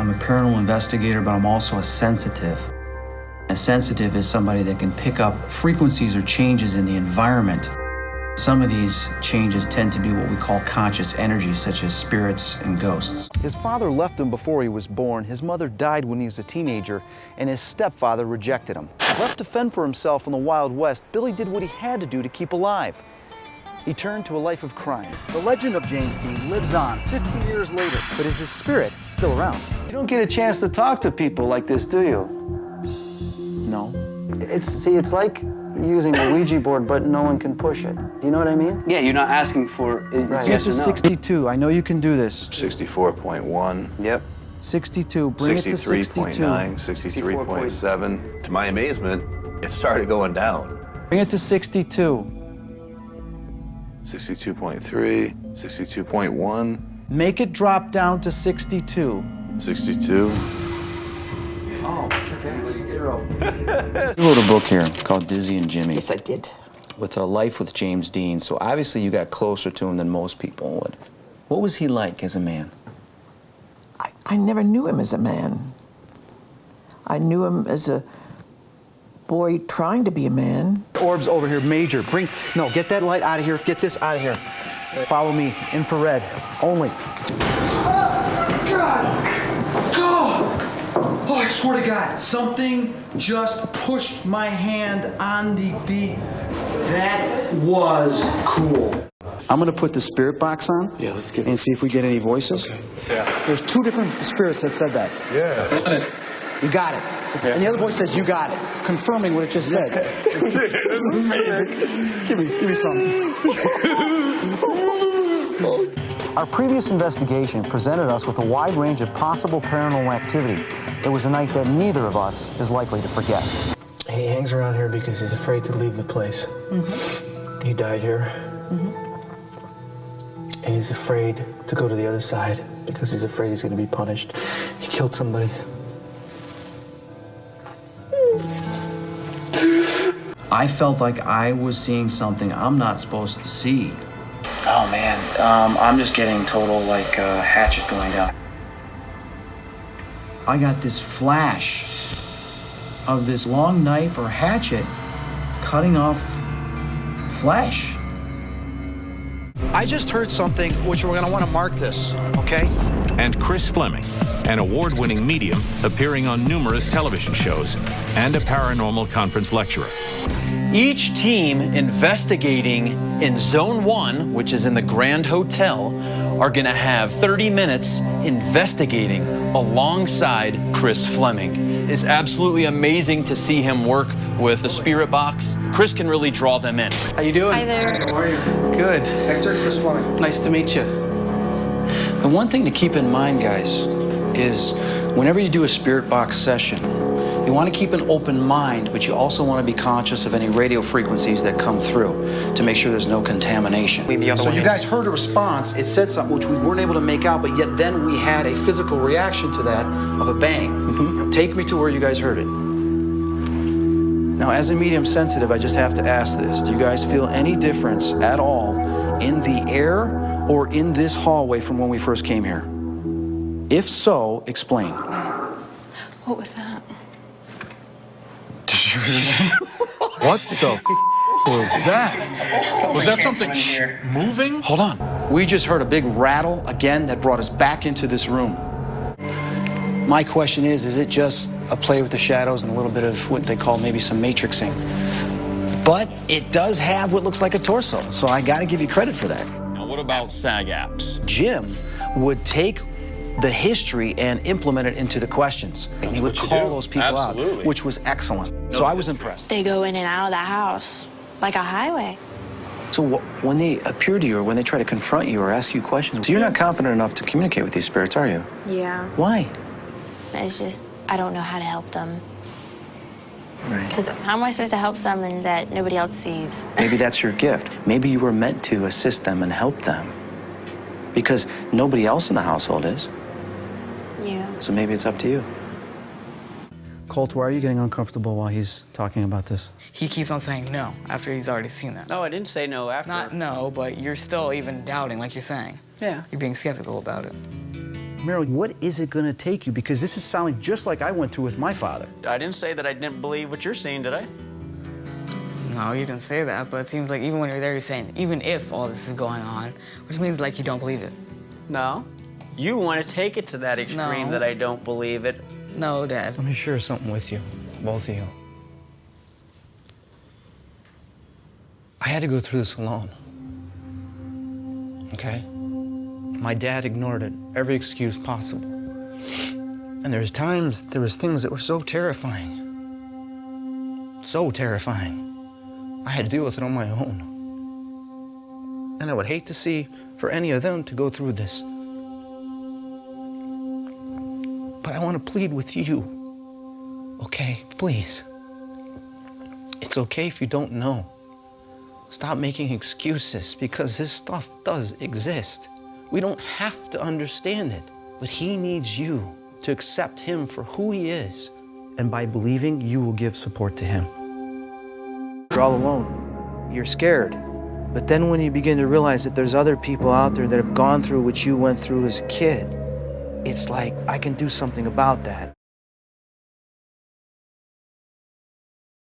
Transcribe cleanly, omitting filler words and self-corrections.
I'm a paranormal investigator, but I'm also a sensitive. A sensitive is somebody that can pick up frequencies or changes in the environment. Some of these changes tend to be what we call conscious energy, such as spirits and ghosts. His father left him before he was born, his mother died when he was a teenager, and his stepfather rejected him. Left to fend for himself in the Wild West, Billy did what he had to do to keep alive. He turned to a life of crime. The legend of James Dean lives on 50 years later, but is his spirit still around? You don't get a chance to talk to people like this, do you? No. It's like using a Ouija board, but no one can push it. Do you know what I mean? Yeah, you're not asking for it. Right. Yes or no. 62. I know you can do this. 64.1. Yep. 62. Bring it to 62. 63.9, 63.7. To my amazement, it started going down. Bring it to 62. 62.3, 62.1. Make it drop down to 62. 62. Oh, okay. 0. You wrote a book here called Dizzy and Jimmy. Yes, I did. With a life with James Dean. So obviously you got closer to him than most people would. What was he like as a man? I never knew him as a man. I knew him as a boy trying to be a man. Orbs over here, major. Get that light out of here. Get this out of here. Follow me, infrared, only. God! Oh, I swear to God, something just pushed my hand on the... That was cool. I'm gonna put the spirit box on. Yeah, let's get it. And see if we get any voices. Okay. Yeah. There's 2 different spirits that said that. Yeah. You got it. Okay. And the other voice says, you got it. Confirming what it just said. This is amazing. Give me some. Our previous investigation presented us with a wide range of possible paranormal activity. It was a night that neither of us is likely to forget. He hangs around here because he's afraid to leave the place. Mm-hmm. He died here. Mm-hmm. And he's afraid to go to the other side because he's afraid he's going to be punished. He killed somebody. I felt like I was seeing something I'm not supposed to see. Oh man, I'm just getting total hatchet going down. I got this flash of this long knife or hatchet cutting off flesh. I just heard something which we're gonna want to mark this, okay? And Chris Fleming, an award-winning medium appearing on numerous television shows and a paranormal conference lecturer. Each team investigating in Zone 1, which is in the Grand Hotel, are going to have 30 minutes investigating alongside Chris Fleming. It's absolutely amazing to see him work with the spirit box. Chris can really draw them in. How you doing? Hi there. How are you? Good. Hector, Chris Fleming. Nice to meet you. And one thing to keep in mind, guys, is whenever you do a spirit box session, you want to keep an open mind, but you also want to be conscious of any radio frequencies that come through to make sure there's no contamination. So you guys heard a response. It said something which we weren't able to make out, but yet then we had a physical reaction to that of a bang. Mm-hmm. Take me to where you guys heard it. Now, as a medium sensitive, I just have to ask this. Do you guys feel any difference at all in the air or in this hallway from when we first came here? If so, explain. What was that? What the was that? Was that something moving? Hold on. We just heard a big rattle again that brought us back into this room. My question is it just a play with the shadows and a little bit of what they call maybe some matrixing? But it does have what looks like a torso, so I gotta give you credit for that. Now, what about SAG apps? Jim would take the history and implement it into the questions. And he would call those people out, which was excellent. So I was impressed. They go in and out of the house like a highway. So when they appear to you or when they try to confront you or ask you questions, so you're not confident enough to communicate with these spirits, are you? Yeah. Why? It's just, I don't know how to help them. Right. Because how am I supposed to help someone that nobody else sees? Maybe that's your gift. Maybe you were meant to assist them and help them. Because nobody else in the household is. Yeah. So maybe it's up to you. Colt, why are you getting uncomfortable while he's talking about this? He keeps on saying no after he's already seen that. No, I didn't say no after. Not no, but you're still even doubting, like you're saying. Yeah. You're being skeptical about it. Marilyn, what is it gonna take you? Because this is sounding just like I went through with my father. I didn't say that I didn't believe what you're saying, did I? No, you didn't say that, but it seems like even when you're there, you're saying, even if all this is going on, which means like you don't believe it. No. You want to take it to that extreme No. that I don't believe it. No, Dad. Let me share something with you, both of you. I had to go through this alone. Okay? My dad ignored it, every excuse possible. And there was things that were so terrifying. So terrifying. I had to deal with it on my own. And I would hate to see for any of them to go through this. But I want to plead with you, okay? Please. It's okay if you don't know. Stop making excuses, because this stuff does exist. We don't have to understand it, but he needs you to accept him for who he is. And by believing, you will give support to him. You're all alone. You're scared. But then when you begin to realize that there's other people out there that have gone through what you went through as a kid, it's like, I can do something about that.